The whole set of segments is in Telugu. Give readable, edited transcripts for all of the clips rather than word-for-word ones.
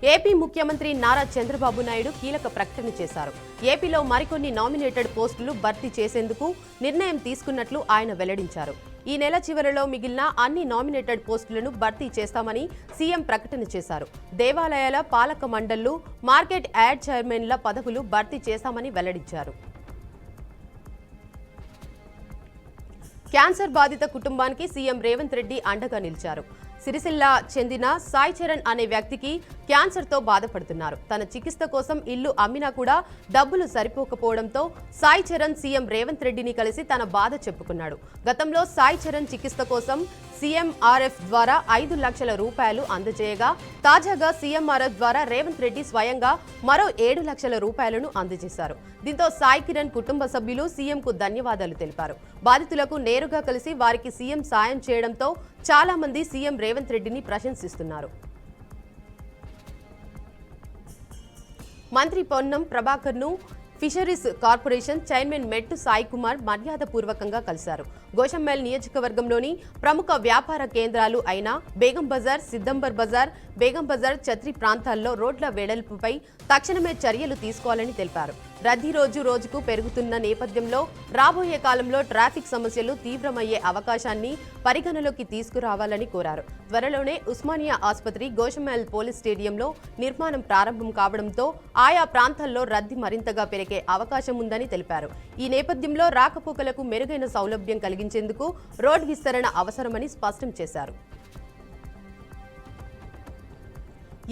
ఏపీ ముఖ్యమంత్రి నారా చంద్రబాబు నాయుడు కీలక ప్రకటన చేశారు. ఏపీలో మరికొన్ని నామినేటెడ్ పోస్టులు భర్తీ చేసేందుకు నిర్ణయం తీసుకున్నట్లు ఆయన వెల్లడించారు. ఈ నెల చివరిలో మిగిలిన అన్ని నామినేటెడ్ పోస్టులను భర్తీ చేస్తామని సీఎం ప్రకటన చేశారు. దేవాలయాల పాలక మండళ్లు, మార్కెట్ యార్డ్ చైర్మన్ల పదవులు భర్తీ చేస్తామని వెల్లడించారు. క్యాన్సర్ బాధిత కుటుంబానికి సీఎం రేవంత్ రెడ్డి అండగా నిలిచారు. సిరిసిల్ల చెందిన సాయి చరణ్ అనే వ్యక్తికి క్యాన్సర్తో బాధపడుతున్నారు. తన చికిత్స కోసం ఇల్లు అమ్మినా కూడా డబ్బులు సరిపోకపోవడంతో సాయి చరణ్ సీఎం రేవంత్ రెడ్డిని కలిసి తన బాధ చెప్పుకున్నాడు. గతంలో సాయి చరణ్ చికిత్స కోసం సీఎంఆర్ఎఫ్ ద్వారా 5 లక్షల రూపాయలు అందజేయగా తాజాగా సీఎంఆర్ఎఫ్ ద్వారా రేవంత్ రెడ్డి స్వయంగా మరో 7 లక్షల రూపాయలను అందజేశారు. దీంతో సాయి కిరణ్ కుటుంబ సభ్యులు సీఎంకు ధన్యవాదాలు తెలిపారు. బాధితులకు నేరుగా కలిసి వారికి సీఎం సాయం చేయడంతో చాలా మంది సీఎం రేవంత్ రెడ్డిని ప్రశంసిస్తున్నారు. మంత్రి పొన్నం ప్రభాకర్ను ఫిషరీస్ కార్పొరేషన్ చైర్మన్ మెట్టు సాయి కుమార్ మర్యాదపూర్వకంగా కలిశారు. గోషమ్మల్ నియోజకవర్గంలోని ప్రముఖ వ్యాపార కేంద్రాలు అయిన బేగం బజార్, సిద్దంబర్ బజార్, బేగం బజార్, ఛత్రి ప్రాంతాల్లో రోడ్ల వెడల్పుపై తక్షణమే చర్యలు తీసుకోవాలని తెలిపారు. రద్దీ రోజుకు పెరుగుతున్న నేపథ్యంలో రాబోయే కాలంలో ట్రాఫిక్ సమస్యలు తీవ్రమయ్యే అవకాశాన్ని పరిగణలోకి తీసుకురావాలని కోరారు. త్వరలోనే ఉస్మానియా ఆసుపత్రి, గోషమ్మల్ పోలీస్ స్టేడియంలో నిర్మాణం ప్రారంభం కావడంతో ఆయా ప్రాంతాల్లో రద్దీ మరింతగా పెరిగే అవకాశం ఉందని తెలిపారు. ఈ నేపథ్యంలో రాకపోకలకు మెరుగైన సౌలభ్యం కలిగించేందుకు రోడ్ విస్తరణ అవసరమని స్పష్టం చేశారు.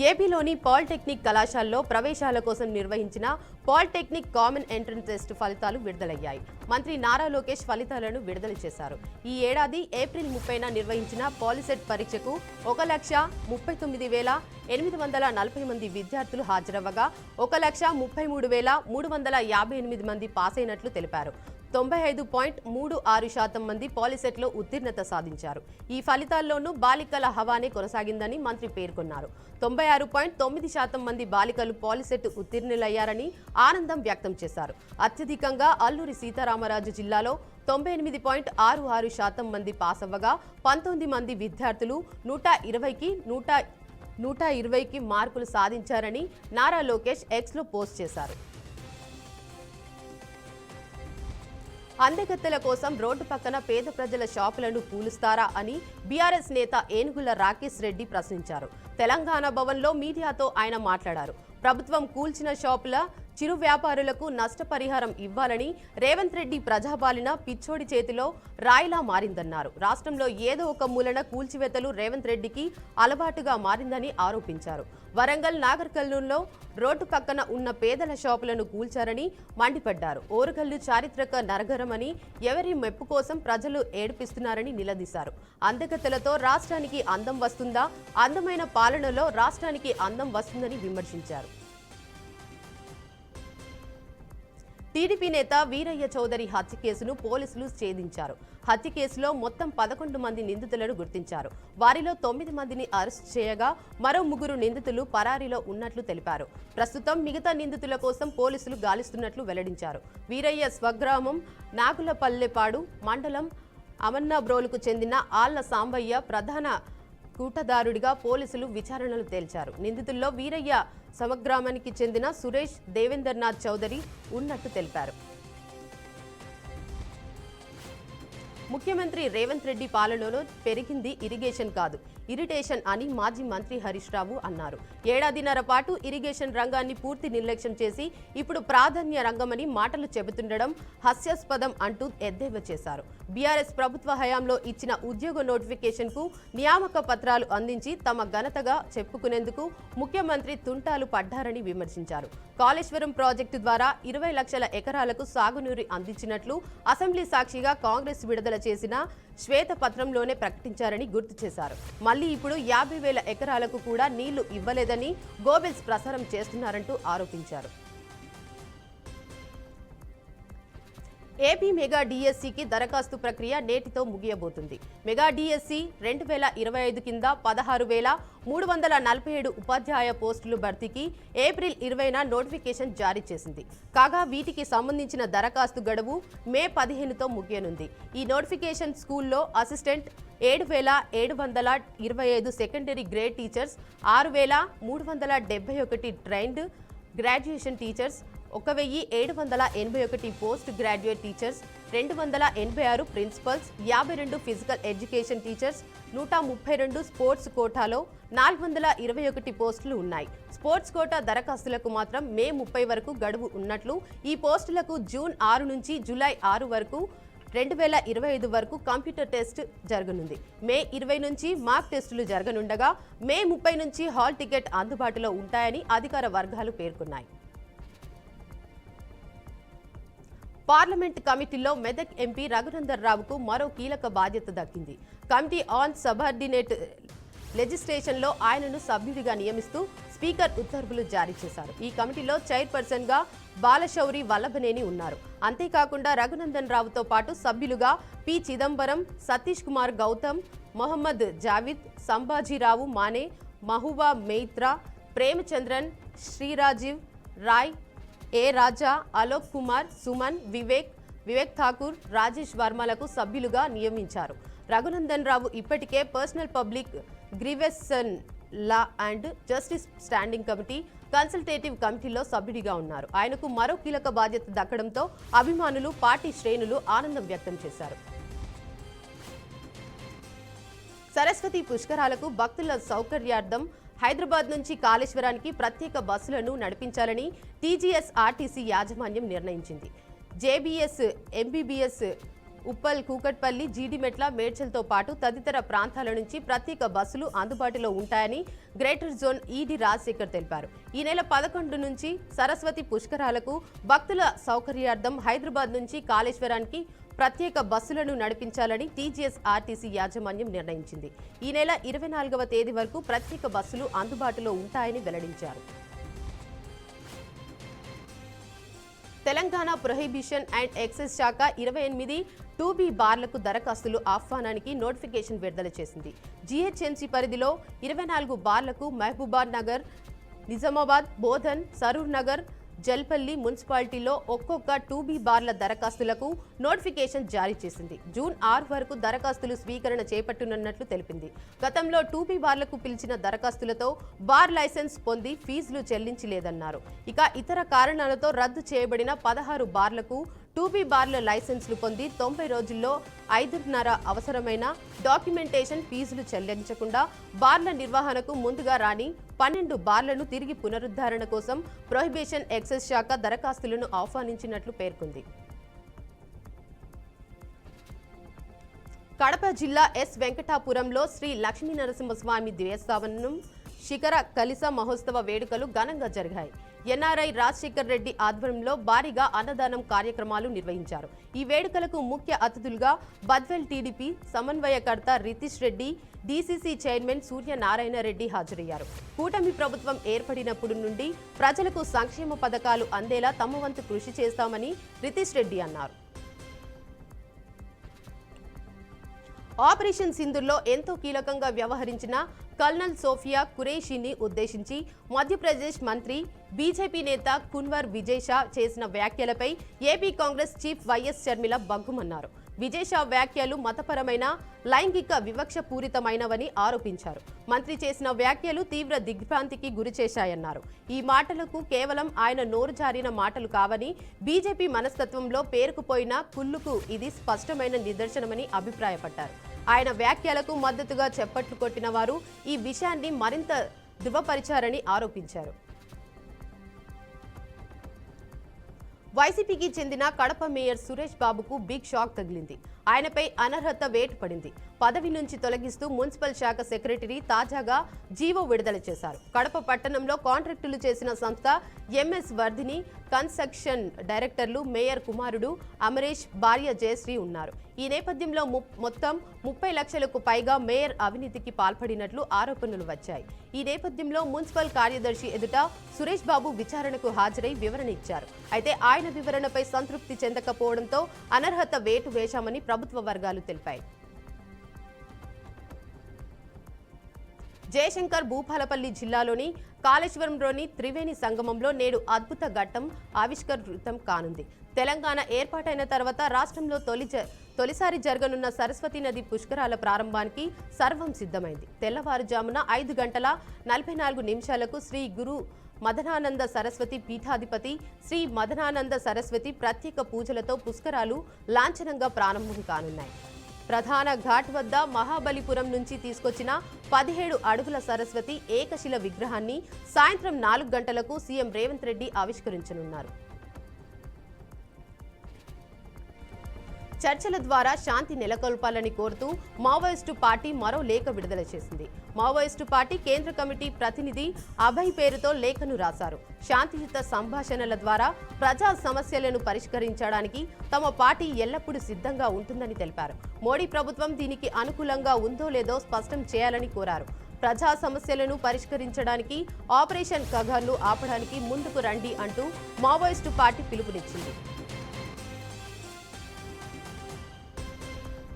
ఏపీలోని పాలిటెక్నిక్ కళాశాలలో ప్రవేశాల కోసం నిర్వహించిన పాలిటెక్నిక్ కామన్ ఎంట్రన్స్ టెస్ట్ ఫలితాలు విడుదలయ్యాయి. మంత్రి నారా లోకేష్ ఫలితాలను విడుదల చేశారు. ఈ ఏడాది ఏప్రిల్ 30న నిర్వహించిన పాలిసెట్ పరీక్షకు 1,39,840 మంది విద్యార్థులు హాజరవ్వగా 1,33,358 మంది పాస్ అయినట్లు తెలిపారు. 95.36% మంది పాలిసెట్లో ఉత్తీర్ణత సాధించారు. ఈ ఫలితాల్లోనూ బాలికల హవానే కొనసాగిందని మంత్రి పేర్కొన్నారు. 96.9% మంది బాలికలు పాలిసెట్ ఉత్తీర్ణులయ్యారని ఆనందం వ్యక్తం చేశారు. అత్యధికంగా అల్లూరి సీతారామరాజు జిల్లాలో 98.66% మంది పాస్ అవ్వగా 19 మంది విద్యార్థులు 120కి మార్కులు సాధించారని నారా లోకేష్ ఎక్స్లో పోస్ట్ చేశారు. అందెగత్తెల కోసం రోడ్డు పక్కన పేద ప్రజల షాపులను కూలుస్తారా అని బీఆర్ఎస్ నేత ఏనుగుల రాకేష్ రెడ్డి ప్రశ్నించారు. తెలంగాణ భవన్లో మీడియాతో ఆయన మాట్లాడారు. ప్రభుత్వం కూల్చిన షాపుల చిరు వ్యాపారులకు నష్టపరిహారం ఇవ్వాలని రేవంత్ రెడ్డి ప్రజాపాలన పిచ్చోడి చేతిలో రాయిలా మారిందన్నారు. రాష్ట్రంలో ఏదో ఒక మూలన కూల్చివేతలు రేవంత్ రెడ్డికి అలవాటుగా మారిందని ఆరోపించారు. వరంగల్, నాగర్ కర్నూలులో రోడ్డు పక్కన ఉన్న పేదల షాపులను కూల్చారని మండిపడ్డారు. ఓరుగల్లు చారిత్రక నరగరమని ఎవరి మెప్పు కోసం ప్రజలు ఏడిపిస్తున్నారని నిలదీశారు. అందగత్తెలతో రాష్ట్రానికి అందం వస్తుందా? అందమైన పాలనలో రాష్ట్రానికి అందం వస్తుందని విమర్శించారు. టీడీపీ నేత వీరయ్య చౌదరి హత్య కేసును పోలీసులు ఛేదించారు. హత్య కేసులో మొత్తం 11 మంది నిందితులను గుర్తించారు. వారిలో 9 మందిని అరెస్ట్ చేయగా మరో 3 నిందితులు పరారీలో ఉన్నట్లు తెలిపారు. ప్రస్తుతం మిగతా నిందితుల కోసం పోలీసులు గాలిస్తున్నట్లు వెల్లడించారు. వీరయ్య స్వగ్రామం నాగులపల్లెపాడు మండలం అమన్నాబ్రోలుకు చెందిన ఆళ్ల సాంబయ్య ప్రధాన కూటదారుడిగా పోలీసులు విచారణలు తేల్చారు. నిందితుల్లో వీరయ్య సమగ్రామానికి చెందిన సురేష్ దేవేందర్నాథ్ చౌదరి ఉన్నట్టు తెలిపారు. ముఖ్యమంత్రి రేవంత్ రెడ్డి పాలనలో పెరిగింది ఇరిగేషన్ కాదు, ఇరిటేషన్ అని మాజీ మంత్రి హరీష్ రావు అన్నారు. ఏడాదిన్నర పాటు ఇరిగేషన్ రంగాన్ని పూర్తి నిర్లక్ష్యం చేసి ఇప్పుడు ప్రాధాన్య రంగమని మాటలు చెబుతుండడం హాస్యాస్పదం అంటూ ఎద్దేవా చేశారు. బీఆర్ఎస్ ప్రభుత్వ హయాంలో ఇచ్చిన ఉద్యోగ నోటిఫికేషన్కు నియామక పత్రాలు అందించి తమ ఘనతగా చెప్పుకునేందుకు ముఖ్యమంత్రి తుంటాలు పడ్డారని విమర్శించారు. కాళేశ్వరం ప్రాజెక్టు ద్వారా 20 లక్షల ఎకరాలకు సాగునీరు అందించినట్లు అసెంబ్లీ సాక్షిగా కాంగ్రెస్ విడుదల చేసిన శ్వేతపత్రంలోనే ప్రకటించారని గుర్తు చేశారు. మళ్లీ ఇప్పుడు 50,000 ఎకరాలకు కూడా నీళ్లు ఇవ్వలేదని గోబెల్స్ ప్రసారం చేస్తున్నారంటూ ఆరోపించారు. ఏపీ మెగా డిఎస్సికి దరఖాస్తు ప్రక్రియ నేటితో ముగియబోతుంది. మెగా డిఎస్సి 2025 కింద 16,347 ఉపాధ్యాయ పోస్టులు భర్తీకి ఏప్రిల్ 20న నోటిఫికేషన్ జారీ చేసింది. కాగా వీటికి సంబంధించిన దరఖాస్తు గడువు మే 15తో ముగియనుంది. ఈ నోటిఫికేషన్ స్కూల్లో assistant 7,725 secondary grade teachers, 6,371 trained graduation teachers, 1,781 post graduate teachers, 286 principals, 52 physical education teachers, 132 sports కోటాలో 421 పోస్టులు ఉన్నాయి. స్పోర్ట్స్ కోటా దరఖాస్తులకు మాత్రం మే 30 వరకు గడువు ఉన్నట్లు, ఈ పోస్టులకు జూన్ 6 నుంచి జూలై 6 వరకు 2025 వరకు కంప్యూటర్ టెస్ట్ జరగనుంది. మే 20 నుంచి మాక్ టెస్టులు జరగనుండగా మే 30 నుంచి హాల్ టికెట్ అందుబాటులో ఉంటాయని అధికార వర్గాలు పేర్కొన్నాయి. పార్లమెంట్ కమిటీలో మెదక్ ఎంపీ రఘునందన్ రావుకు మరో కీలక బాధ్యత దక్కింది. కమిటీ ఆన్ సబార్డినేట్ లెజిస్లేషన్లో ఆయనను సభ్యుడిగా నియమిస్తూ స్పీకర్ ఉత్తర్వులు జారీ చేశారు. ఈ కమిటీలో చైర్పర్సన్గా బాలశౌరి వల్లభనేని ఉన్నారు. అంతేకాకుండా రఘునందన్ రావుతో పాటు సభ్యులుగా పి చిదంబరం, సతీష్ కుమార్ గౌతమ్, మొహమ్మద్ జావిద్, సంభాజీరావు మానే, మహూబా మెయిత్రా, ప్రేమచంద్రన్, శ్రీరాజీవ్ రాయ్, ఏ రాజా, అలోక్ కుమార్, సుమన్, వివేక్ ఠాకూర్, రాజేష్ వర్మలకు సభ్యులుగా నియమించారు. రఘునందన్ రావు ఇప్పటికే personal public grievance law and justice standing committee, consultative కమిటీలో సభ్యుడిగా ఉన్నారు. ఆయనకు మరో కీలక బాధ్యత దక్కడంతో అభిమానులు, పార్టీ శ్రేణులు ఆనందం వ్యక్తం చేశారు. సరస్వతి పుష్కరాలకు భక్తుల సౌకర్యార్థం హైదరాబాద్ నుంచి కాళేశ్వరానికి ప్రత్యేక బస్సులను నడిపించాలని టీజీఎస్ఆర్టీసీ యాజమాన్యం నిర్ణయించింది. జేబీఎస్, ఎంబీబీఎస్, ఉప్పల్, కూకట్పల్లి, జీడిమెట్ల, మేడ్చల్తో పాటు తదితర ప్రాంతాల నుంచి ప్రత్యేక బస్సులు అందుబాటులో ఉంటాయని గ్రేటర్ జోన్ ఈడీ రాజశేఖర్ తెలిపారు. ఈ నెల 11 నుంచి సరస్వతి పుష్కరాలకు భక్తుల సౌకర్యార్థం హైదరాబాద్ నుంచి కాళేశ్వరానికి ప్రత్యేక బస్సులను నడిపించాలని టీజీఎస్ఆర్టీసీ యాజమాన్యం నిర్ణయించింది. ఈ నెల 24వ తేదీ వరకు ప్రత్యేక బస్సులు అందుబాటులో ఉంటాయని వెల్లడించారు. తెలంగాణ ప్రొహిబిషన్ అండ్ ఎక్సైజ్ శాఖ 28 2B బార్లకు దరఖాస్తులు ఆహ్వానానికి నోటిఫికేషన్ విడుదల చేసింది. జీహెచ్ఎంసీ పరిధిలో 24 బార్లకు మహబూబాద్ నగర్, నిజామాబాద్, బోధన్, సరూర్ నగర్, జల్పల్లి మున్సిపాలిటీలో ఒక్కొక్క 2B బార్ల దరఖాస్తులకు నోటిఫికేషన్ జారీ చేసింది. జూన్ 6 వరకు దరఖాస్తులు స్వీకరణ చేపట్టనున్నట్లు తెలిపింది. గతంలో 2B బార్లకు పిలిచిన దరఖాస్తులతో బార్ లైసెన్స్ పొంది ఫీజులు చెల్లించలేదన్నారు. ఇక ఇతర కారణాలతో రద్దు చేయబడిన 16 బార్లకు 2B బార్ల లైసెన్సులు పొంది 90 రోజుల్లో 5.5 అవసరమైన డాక్యుమెంటేషన్ ఫీజులు చెల్లించకుండా బార్ల నిర్వహణకు ముందుగా రాని 12 బార్లను తిరిగి పునరుద్ధరణ కోసం ప్రొహిబిషన్ ఎక్సైజ్ శాఖ దరఖాస్తులను ఆహ్వానించినట్లు పేర్కొంది. కడప జిల్లా ఎస్ వెంకటాపురంలో శ్రీ లక్ష్మీనరసింహస్వామి దేవస్థానం శిఖర కలిస మహోత్సవ వేడుకలు ఘనంగా జరిగాయి. ఎన్ఆర్ఐ రాజశేఖర్ రెడ్డి ఆధ్వర్యంలో భారీగా అన్నదానం కార్యక్రమాలు నిర్వహించారు. ఈ వేడుకలకు ముఖ్య అతిథులుగా బద్వేల్ టీడీపీ సమన్వయకర్త రితీష్ రెడ్డి, డీసీసీ చైర్మన్ సూర్యనారాయణ రెడ్డి హాజరయ్యారు. కూటమి ప్రభుత్వం ఏర్పడినప్పుడు నుండి ప్రజలకు సంక్షేమ పథకాలు అందేలా తమ వంతు కృషి చేస్తామని రితీష్ రెడ్డి అన్నారు. ఆపరేషన్ సింధూర్లో ఎంతో కీలకంగా వ్యవహరించిన కల్నల్ సోఫియా ఖురేషీని ఉద్దేశించి మధ్యప్రదేశ్ మంత్రి, బీజేపీ నేత కున్వర్ విజయ్ షా చేసిన వ్యాఖ్యలపై AP Congress chief YS Sharmila బగ్గుమన్నారు. విజయ్ షా వ్యాఖ్యలు మతపరమైన, లైంగిక వివక్ష పూరితమైనవని ఆరోపించారు. మంత్రి చేసిన వ్యాఖ్యలు తీవ్ర దిగ్భ్రాంతికి గురిచేశాయన్నారు. ఈ మాటలకు కేవలం ఆయన నోరు జారిన మాటలు కావని, బీజేపీ మనస్తత్వంలో పేరుకుపోయిన కుళ్ళుకు ఇది స్పష్టమైన నిదర్శనమని అభిప్రాయపడ్డారు. ఆయన వ్యాఖ్యలకు మద్దతుగా చప్పట్లు కొట్టిన వారు ఈ విషయాన్ని మరింత ధృవపరిచారని ఆరోపించారు. వైసీపీకి చెందిన కడప మేయర్ సురేష్ బాబుకు బిగ్ షాక్ తగిలింది. ఆయనపై అనర్హత వేటు పడింది. పదవి నుంచి తొలగిస్తూ మున్సిపల్ శాఖ సెక్రటరీ తాజాగా జీవో విడుదల చేశారు. కడప పట్టణంలో కాంట్రాక్టులు చేసిన సంస్థ ఎంఎస్ వర్ధిని కన్స్ట్రక్షన్ డైరెక్టర్లు మేయర్ కుమారుడు అమరేష్, భార్య జయశ్రీ ఉన్నారు. ఈ నేపథ్యంలో మొత్తం 30 లక్షలకు పైగా మేయర్ అవినీతికి పాల్పడినట్లు ఆరోపణలు వచ్చాయి. ఈ నేపథ్యంలో మున్సిపల్ కార్యదర్శి ఎదుట సురేష్ బాబు విచారణకు హాజరై వివరణ ఇచ్చారు. అయితే ఆయన వివరణపై సంతృప్తి చెందకపోవడంతో అనర్హత వేటు వేశామని ప్రభుత్వ వర్గాలు తెలిపాయి. జయశంకర్ భూపాలపల్లి జిల్లాలోని కాళేశ్వరంలోని త్రివేణి సంగమంలో నేడు అద్భుత ఘట్టం ఆవిష్కృతం కానుంది. తెలంగాణ ఏర్పాటైన తర్వాత రాష్ట్రంలో తొలిసారి జరగనున్న సరస్వతి నది పుష్కరాల ప్రారంభానికి సర్వం సిద్ధమైంది. తెల్లవారుజామున 5:44 శ్రీ గురు మదనానంద సరస్వతి పీఠాధిపతి శ్రీ మదనానంద సరస్వతి ప్రత్యేక పూజలతో పుష్కరాలు లాంఛనంగా ప్రారంభం కానున్నాయి. ప్రధాన ఘాట్ వద్ద మహాబలిపురం నుంచి తీసుకొచ్చిన 17 అడుగుల సరస్వతి ఏకశిల విగ్రహాన్ని సాయంత్రం 4 గంటలకు సీఎం రేవంత్ రెడ్డి ఆవిష్కరించనున్నారు. చర్చల ద్వారా శాంతి నెలకొల్పాలని కోరుతూ మావోయిస్టు పార్టీ మరో లేఖ విడుదల చేసింది. మావోయిస్టు పార్టీ కేంద్ర కమిటీ ప్రతినిధి అభయ్ పేరుతో లేఖను రాశారు. శాంతియుత సంభాషణల ద్వారా ప్రజా సమస్యలను పరిష్కరించడానికి తమ పార్టీ ఎల్లప్పుడూ సిద్ధంగా ఉంటుందని తెలిపారు. మోడీ ప్రభుత్వం దీనికి అనుకూలంగా ఉందో లేదో స్పష్టం చేయాలని కోరారు. ప్రజా సమస్యలను పరిష్కరించడానికి ఆపరేషన్ కగార్ను ఆపడానికి ముందుకు రండి అంటూ మావోయిస్టు పార్టీ పిలుపునిచ్చింది.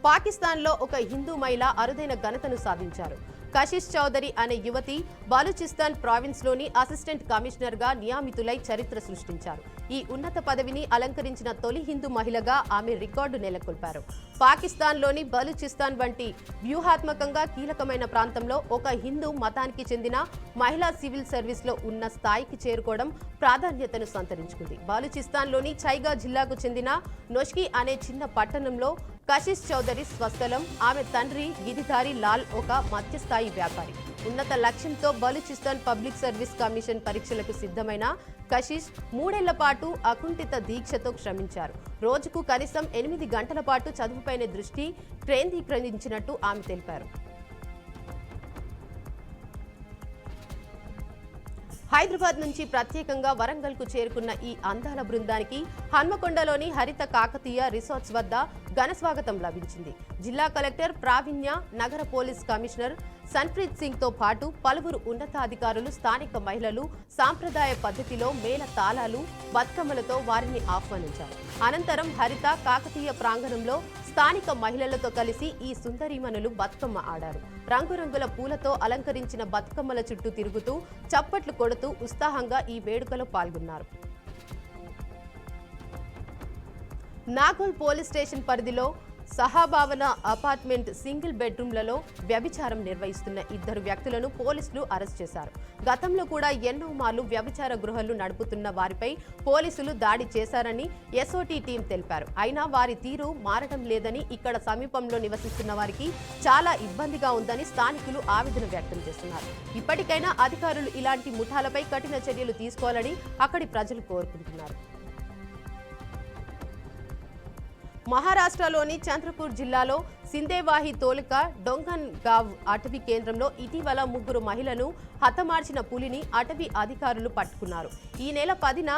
పాకిస్తాన్లో ఒక హిందూ మహిళ అరుదైన ఘనతను సాధించారు. కషిష్ చౌదరి అనే యువతి బలూచిస్తాన్ ప్రావిన్స్లోని అసిస్టెంట్ కమిషనర్గా నియమితులై చరిత్ర సృష్టించారు. ఈ ఉన్నత పదవిని అలంకరించిన తొలి హిందూ మహిళగా ఆమె రికార్డు నెలకొల్పారు. పాకిస్తాన్లోని బలూచిస్తాన్ వంటి వ్యూహాత్మకంగా కీలకమైన ప్రాంతంలో ఒక హిందూ మతానికి చెందిన మహిళా సివిల్ సర్వీస్లో ఉన్న స్థాయికి చేరుకోవడం ప్రాధాన్యతను సంతరించుకుంది. బలూచిస్తాన్లోని చైగా జిల్లాకు చెందిన నొష్కి అనే చిన్న పట్టణంలో కషిష్ చౌదరి స్వస్థలం. ఆమె తండ్రి గిరిధారి లాల్ ఒక మధ్యస్థాయి వ్యాపారి. ఉన్నత లక్ష్యంతో బలూచిస్తాన్ పబ్లిక్ సర్వీస్ కమిషన్ పరీక్షలకు సిద్ధమైన కషిష్ 3 ఏళ్ల పాటు అకుంఠిత దీక్షతో శ్రమించారు. రోజుకు కనీసం 8 గంటల పాటు చదువుపైన దృష్టి కేంద్రీకరించినట్టు ఆమె తెలిపారు. హైదరాబాద్ నుంచి ప్రత్యేకంగా వరంగల్కు చేరుకున్న ఈ అందాల బృందానికి హన్మకొండలోని హరిత కాకతీయ రిసార్ట్స్ వద్ద ఘనస్వాగతం లభించింది. జిల్లా కలెక్టర్ ప్రావీణ్య, నగర పోలీస్ కమిషనర్ సన్ప్రీత్ సింగ్ తో పాటు పలువురు ఉన్నతాధికారులు, స్థానిక మహిళలు సాంప్రదాయ పద్ధతిలో మేళ తాళాలు, బతుకమ్మలతో వారిని ఆహ్వానించారు. అనంతరం హరిత కాకతీయ ప్రాంగణంలో స్థానిక మహిళలతో కలిసి ఈ సుందరీమణులు బతుకమ్మ ఆడారు. రంగురంగుల పూలతో అలంకరించిన బతుకమ్మల చుట్టూ తిరుగుతూ చప్పట్లు కొడుతూ ఉత్సాహంగా ఈ వేడుకలో పాల్గొన్నారు. నాగోల్ పోలీస్ స్టేషన్ పరిధిలో సహాభావన అపార్ట్మెంట్ సింగిల్ బెడ్రూమ్లలో వ్యభిచారం నిర్వహిస్తున్న 2 వ్యక్తులను పోలీసులు అరెస్ట్ చేశారు. గతంలో కూడా ఎన్నో మార్లు వ్యభిచార గృహాలు నడుపుతున్న వారిపై పోలీసులు దాడి చేశారని ఎస్ఓటీ టీం తెలిపారు. అయినా వారి తీరు మారడం లేదని, ఇక్కడ సమీపంలో నివసిస్తున్న వారికి చాలా ఇబ్బందిగా ఉందని స్థానికులు ఆవేదన వ్యక్తం చేస్తున్నారు. ఇప్పటికైనా అధికారులు ఇలాంటి ముఠాలపై కఠిన చర్యలు తీసుకోవాలని అక్కడి ప్రజలు కోరుకుంటున్నారు. మహారాష్ట్రలోని చంద్రపూర్ జిల్లాలో సిందేవాహి తోలిక డొంగన్ గావ్ అటవీ కేంద్రంలో ఇటీవల 3 మహిళలను హతమార్చిన పులిని అటవీ అధికారులు పట్టుకున్నారు. ఈ నెల 10న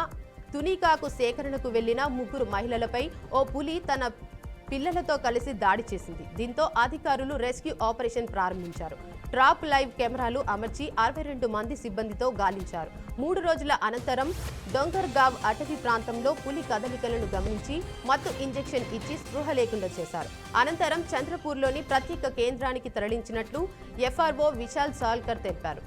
తునికాకు సేకరణకు వెళ్లిన 3 మహిళలపై ఓ పులి తన పిల్లలతో కలిసి దాడి చేసింది. దీంతో అధికారులు రెస్క్యూ ఆపరేషన్ ప్రారంభించారు. ట్రాప్ లైవ్ కెమెరాలు అమర్చి 62 మంది సిబ్బందితో గాలించారు. 3 రోజుల అనంతరం డొంగర్గావ్ అటవీ ప్రాంతంలో పులి కదలికలను గమనించి మత్తు ఇంజెక్షన్ ఇచ్చి స్పృహ లేకుండా చేశారు. అనంతరం చంద్రపూర్లోని ప్రత్యేక కేంద్రానికి తరలించినట్లు ఎఫ్ఆర్ఓ విశాల్ సాల్కర్ తెలిపారు.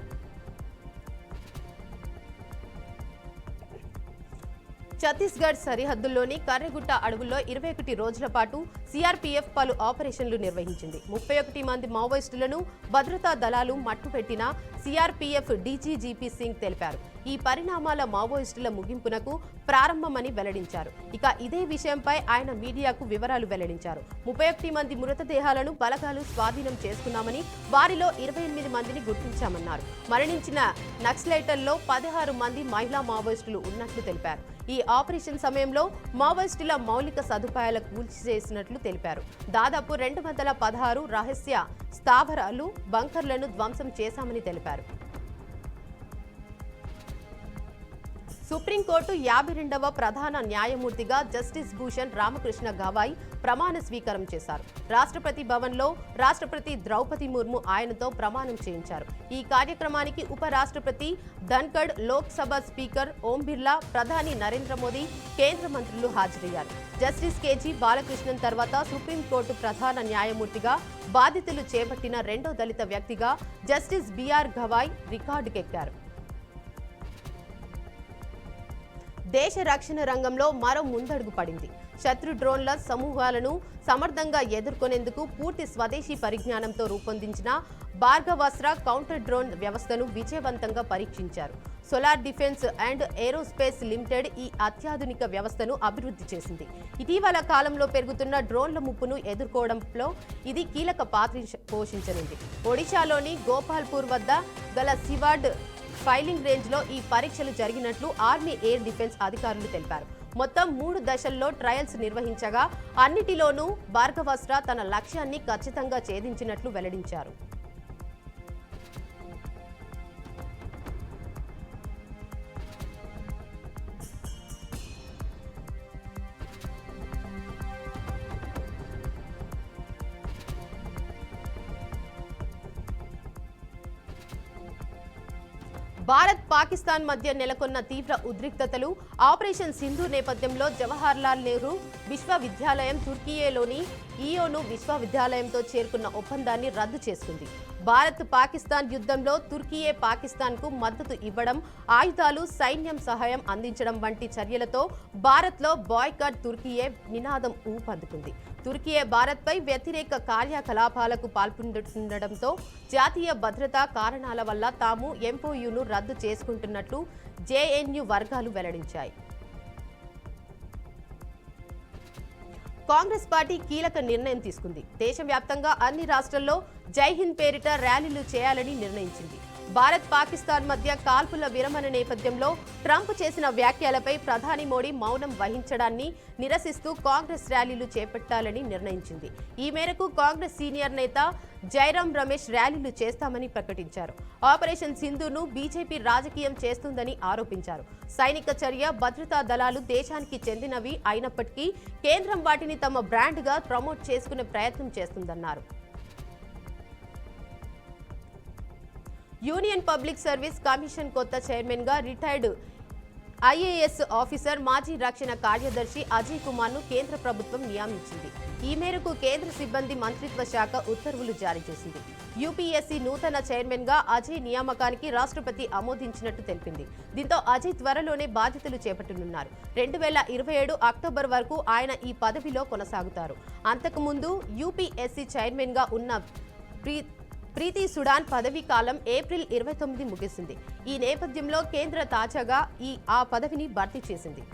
ఛత్తీస్గఢ్ సరిహద్దుల్లోని కర్రెగుట్ట అడవుల్లో 21 రోజుల పాటు సిఆర్పీఎఫ్ పలు ఆపరేషన్లు నిర్వహించింది. 31 మంది మావోయిస్టులను భద్రతా దళాలు మట్టుపెట్టిన సిఆర్పీఎఫ్ డీజీజీపీ సింగ్ తెలిపారు. ఈ పరిణామాల మావోయిస్టుల ముగింపునకు ప్రారంభమని వెల్లడించారు. ఇక ఇదే విషయంపై ఆయన మీడియాకు వివరాలు వెల్లడించారు. 31 మంది మృతదేహాలను బలగాలు స్వాధీనం చేసుకున్నామని, వారిలో 28 మందిని గుర్తించామన్నారు. మరణించిన నక్సలైటర్లో 16 మంది మహిళా మావోయిస్టులు ఉన్నట్లు తెలిపారు. ఈ ఆపరేషన్ సమయంలో మావోయిస్టుల మౌలిక సదుపాయాల కూల్చివేసినట్లు తెలిపారు. దాదాపు 216 రహస్య స్థావరాలు, బంకర్లను ధ్వంసం చేశామని తెలిపారు. సుప్రీంకోర్టు 52వ ప్రధాన న్యాయమూర్తిగా జస్టిస్ భూషణ్ రామకృష్ణ గవాయ్ ప్రమాణ స్వీకారం చేశారు. రాష్ట్రపతి భవన్లో రాష్ట్రపతి ద్రౌపది ముర్ము ఆయనతో ప్రమాణం చేయించారు. ఈ కార్యక్రమానికి ఉప రాష్ట్రపతి ధన్ఖడ్, లోక్సభ స్పీకర్ ఓం బిర్లా, ప్రధాని నరేంద్ర మోదీ, కేంద్ర మంత్రులు హాజరయ్యారు. జస్టిస్ కేజీ బాలకృష్ణన్ తర్వాత సుప్రీంకోర్టు ప్రధాన న్యాయమూర్తిగా బాధ్యతలు చేపట్టిన రెండో దళిత వ్యక్తిగా జస్టిస్ బిఆర్ గవాయ్ రికార్డుకెక్కారు. దేశ రక్షణ రంగంలో మరో ముందడుగు పడింది. శత్రు డ్రోన్ల సమూహాలను సమర్థంగా ఎదుర్కొనేందుకు పూర్తి స్వదేశీ పరిజ్ఞానంతో రూపొందించిన భార్గవాస్త్ర కౌంటర్ డ్రోన్ వ్యవస్థను విజయవంతంగా పరీక్షించారు. Solar defence and aerospace limited ఈ అత్యాధునిక వ్యవస్థను అభివృద్ధి చేసింది. ఇటీవల కాలంలో పెరుగుతున్న డ్రోన్ల ముప్పును ఎదుర్కోవడంలో ఇది కీలక పాత్ర పోషించనుంది. ఒడిశాలోని గోపాల్పూర్ వద్ద గల సివాడ్ ఫైలింగ్ రేంజ్లో ఈ పరీక్షలు జరిగినట్లు ఆర్మీ ఎయిర్ డిఫెన్స్ అధికారులు తెలిపారు. మొత్తం 3 దశల్లో ట్రయల్స్ నిర్వహించగా అన్నిటిలోనూ భార్గవాస్త్ర తన లక్ష్యాన్ని ఖచ్చితంగా ఛేదించినట్లు వెల్లడించారు. భారత్ పాకిస్తాన్ మధ్య నెలకొన్న తీవ్ర ఉద్రిక్తతలు, ఆపరేషన్ సింధూర్ నేపథ్యంలో జవహర్లాల్ నెహ్రూ విశ్వవిద్యాలయం తుర్కియేలోని ఈయోను విశ్వవిద్యాలయంతో చేరుకున్న ఒప్పందాన్ని రద్దు చేసుకుంది. భారత్ పాకిస్తాన్ యుద్ధంలో తుర్కియే పాకిస్తాన్కు మద్దతు ఇవ్వడం, ఆయుధాలు, సైన్యం సహాయం అందించడం వంటి చర్యలతో భారత్లో బాయ్కాట్ తుర్కియే నినాదం ఊపందుకుంది. తుర్కియే భారత్పై వ్యతిరేక కార్యకలాపాలకు పాల్పొందుతుండటంతో జాతీయ భద్రతా కారణాల వల్ల తాము ఎంఓయూను రద్దు చేసుకుంటున్నట్లు జేఎన్యూ వర్గాలు వెల్లడించాయి. కాంగ్రెస్ పార్టీ కీలక నిర్ణయం తీసుకుంది. దేశవ్యాప్తంగా అన్ని రాష్ట్రాల్లో జై హింద్ పేరిట ర్యాలీలు చేయాలని నిర్ణయించింది. భారత్ పాకిస్తాన్ మధ్య కాల్పుల విరమణ నేపథ్యంలో ట్రంప్ చేసిన వ్యాఖ్యలపై ప్రధాని మోడీ మౌనం వహించడాన్ని నిరసిస్తూ కాంగ్రెస్ ర్యాలీలు చేపట్టాలని నిర్ణయించింది. ఈ మేరకు కాంగ్రెస్ సీనియర్ నేత జైరాం రమేష్ ర్యాలీలు చేస్తామని ప్రకటించారు. ఆపరేషన్ సింధూర్ను బీజేపీ రాజకీయం చేస్తుందని ఆరోపించారు. సైనిక చర్య, భద్రతా దళాలు దేశానికి చెందినవి అయినప్పటికీ కేంద్రం వాటిని తమ బ్రాండ్గా ప్రమోట్ చేసుకునే ప్రయత్నం చేస్తుందన్నారు. యూనియన్ పబ్లిక్ సర్వీస్ కమిషన్ కొత్త చైర్మన్గా రిటైర్డ్ ఐఏఎస్ ఆఫీసర్, మాజీ రక్షణ కార్యదర్శి అజయ్ కుమార్ను కేంద్ర ప్రభుత్వం నియమించింది. ఈ మేరకు కేంద్ర సిబ్బంది మంత్రిత్వ శాఖ ఉత్తర్వులు జారీ చేసింది. యూపీఎస్సీ నూతన చైర్మన్గా అజయ్ నియామకానికి రాష్ట్రపతి ఆమోదించినట్టు తెలిపింది. దీంతో అజయ్ త్వరలోనే బాధ్యతలు చేపట్టనున్నారు. 2027 అక్టోబర్ వరకు ఆయన ఈ పదవిలో కొనసాగుతారు. అంతకుముందు యూపీఎస్సీ చైర్మన్గా ఉన్న ప్రీతి సుడాన్ పదవీ కాలం ఏప్రిల్ 29 ముగిసింది. ఈ నేపథ్యంలో కేంద్ర తాజాగా ఆ పదవిని భర్తీ చేసింది.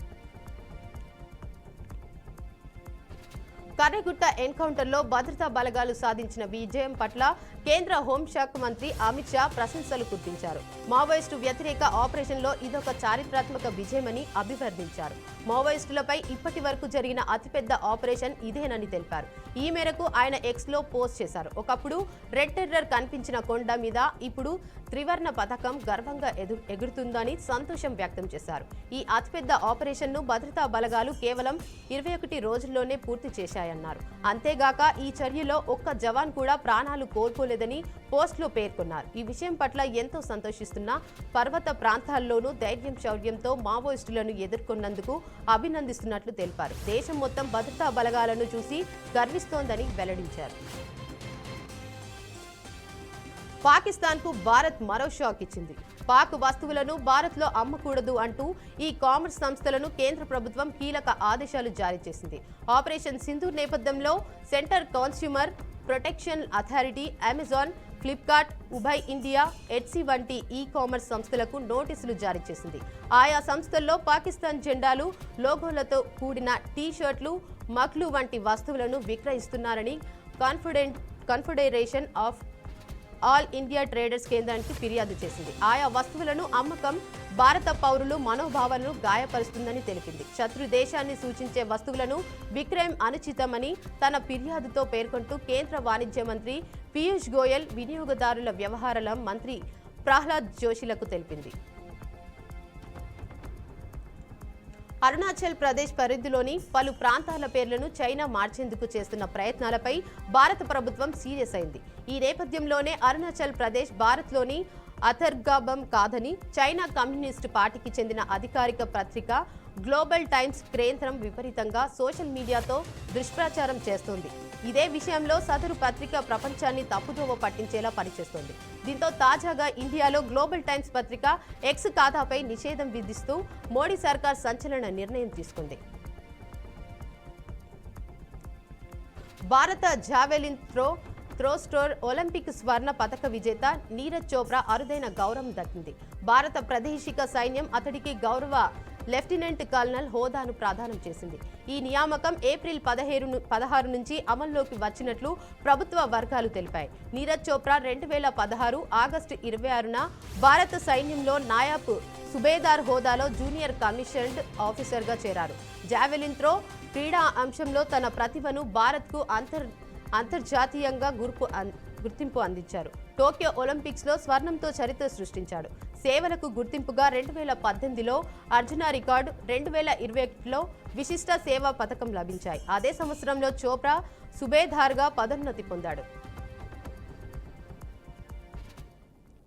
కర్రెగుట్ట ఎన్కౌంటర్లో భద్రతా బలగాలు సాధించిన విజయం పట్ల కేంద్ర హోంశాఖ మంత్రి అమిత్ షా ప్రశంసలు కురిపించారు. మావోయిస్టు వ్యతిరేక ఆపరేషన్లో ఇదొక చారిత్రాత్మక విజయమని అభివర్ణించారు. మావోయిస్టులపై ఇప్పటి వరకు జరిగిన అతిపెద్ద ఆపరేషన్ ఇదేనని తెలిపారు. ఈ మేరకు ఆయన ఎక్స్లో పోస్ట్ చేశారు. ఒకప్పుడు రెడ్ టెర్రర్ కనిపించిన కొండ మీద ఇప్పుడు త్రివర్ణ పతాకం గర్వంగా ఎగురుతుందని సంతోషం వ్యక్తం చేశారు. ఈ అతిపెద్ద ఆపరేషన్ను భద్రతా బలగాలు కేవలం 21 రోజుల్లోనే పూర్తి చేశాయన్నారు. అంతేగాక ఈ చర్యలో ఒక్క జవాన్ కూడా ప్రాణాలు కోల్పోలేదని పోస్ట్లో పేర్కొన్నారు. ఈ విషయం పట్ల ఎంతో సంతోషిస్తున్న పర్వత ప్రాంతాల్లోనూ ధైర్యం, శౌర్యంతో మావోయిస్టులను ఎదుర్కొన్నందుకు అభినందిస్తున్నట్లు తెలిపారు. దేశం మొత్తం భద్రతా బలగాలను చూసి గర్విస్తోందని వెల్లడించారు. పాకిస్తాన్కు భారత్ మరో షాక్ ఇచ్చింది. పాక్ వస్తువులను భారత్లో అమ్మకూడదు అంటూ ఈ కామర్స్ సంస్థలను కేంద్ర ప్రభుత్వం కీలక ఆదేశాలు జారీ చేసింది. ఆపరేషన్ సింధూర్ నేపథ్యంలో centre consumer protection authority, Amazon, Flipkart, Ubuy India, Etsy వంటి ఈ కామర్స్ సంస్థలకు నోటీసులు జారీ చేసింది. ఆయా సంస్థల్లో పాకిస్తాన్ జెండాలు, లోగోలతో కూడిన టీ-షర్ట్లు, మగ్లు వంటి వస్తువులను విక్రయిస్తున్నారని confederation of all India traders కేంద్రానికి ఫిర్యాదు చేసింది. ఆయా వస్తువులను అమ్మకం భారత పౌరులు మనోభావాలను గాయపరుస్తుందని తెలిపింది. శత్రు దేశాన్ని సూచించే వస్తువులను విక్రయం అనుచితమని తన ఫిర్యాదుతో పేర్కొంటూ కేంద్ర వాణిజ్య మంత్రి పీయూష్ గోయల్, వినియోగదారుల వ్యవహారాల మంత్రి ప్రహ్లాద్ జోషిలకు తెలిపింది. అరుణాచల్ ప్రదేశ్ పరిధిలోని పలు ప్రాంతాల పేర్లను చైనా మార్చేందుకు చేస్తున్న ప్రయత్నాలపై భారత ప్రభుత్వం సీరియస్ అయింది. ఈ నేపథ్యంలోనే అరుణాచల్ ప్రదేశ్ భారత్లోని అథర్గాబం కాదని చైనా కమ్యూనిస్టు పార్టీకి చెందిన అధికారిక పత్రిక గ్లోబల్ టైమ్స్ కేంద్రం విపరీతంగా సోషల్ మీడియాతో దుష్ప్రచారం చేస్తోంది. ఇదే విషయంలో సదరు పత్రిక ప్రపంచాన్ని తప్పుదోవ పట్టించేలా పనిచేస్తోంది. దీంతో తాజాగా ఇండియాలో గ్లోబల్ టైమ్స్ పత్రిక ఎక్స్ ఖాతాపై నిషేధం విధిస్తూ మోడీ సర్కార్ సంచలన నిర్ణయం తీసుకుంది. భారత జావెలిన్ త్రోస్టోర్ ఒలింపిక్ స్వర్ణ పతక విజేత నీరజ్ చోప్రా అరుదైన గౌరవం దక్కింది. భారత ప్రాదేశిక సైన్యం అతడికి గౌరవ లెఫ్టినెంట్ కల్నల్ హోదాను ప్రదానం చేసింది. ఈ నియామకం ఏప్రిల్ 16 నుంచి అమల్లోకి వచ్చినట్లు ప్రభుత్వ వర్గాలు తెలిపాయి. నీరజ్ చోప్రా 2016 ఆగస్టు 26న భారత సైన్యంలో నాయబ్ సుబేదార్ హోదాలో జూనియర్ కమిషన్డ్ ఆఫీసర్గా చేరారు. జావెలిన్ త్రో క్రీడా అంశంలో తన ప్రతిభను భారత్కు అంతర్జాతీయంగా గుర్తింపు అందించారు. టోక్యో ఒలింపిక్స్లో స్వర్ణంతో చరిత్ర సృష్టించాడు. సేవలకు గుర్తింపుగా 2018లో అర్జున రికార్డు, 2021లో విశిష్ట సేవా పథకం లభించాయి. అదే సంవత్సరంలో చోప్రా సుబేదార్గా పదోన్నతి పొందాడు.